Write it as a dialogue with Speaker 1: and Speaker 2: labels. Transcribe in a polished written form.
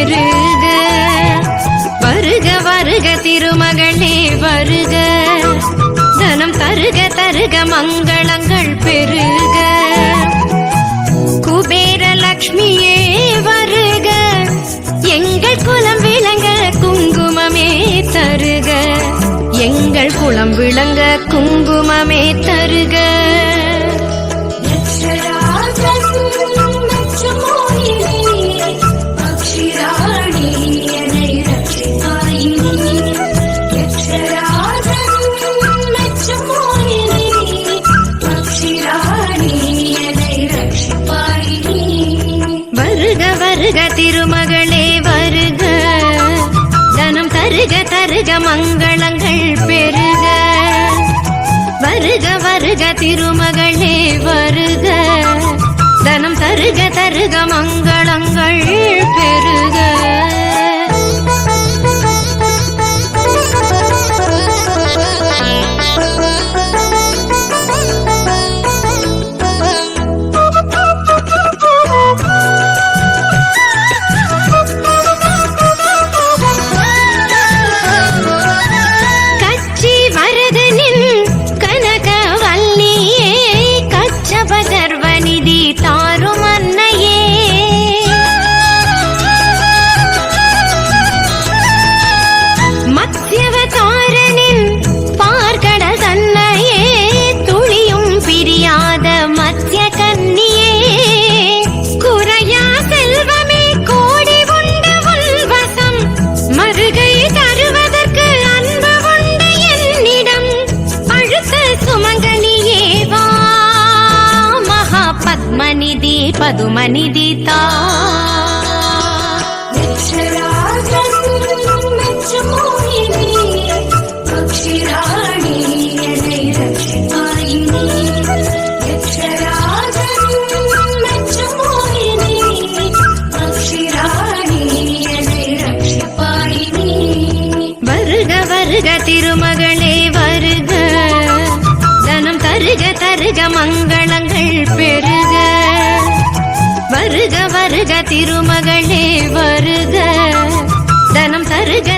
Speaker 1: பெருக. வருக வருக திருமகளே வருக, தனம் தருக தருக மங்களங்கள் பெருக. குபேர லக்ஷ்மியே வருக, எங்கள் குலம் விளங்க குங்குமமே தருக. எங்கள் குலம் விளங்க குங்குமமே தருக. வருக திருமகளே வருக, தனம் தருக தருக மங்களங்கள் பெருக. வருக வருக திருமகளே வருக, தனம் தருக தருக மங்களங்கள் பெருக. பத்மநிதி பதுமநிதி தா. வருக வருக திருமகளே வருக, தனம் தருக தருக மங்களங்கள் பெருக. வருக வருக திருமகளே வருக, தனம் தருக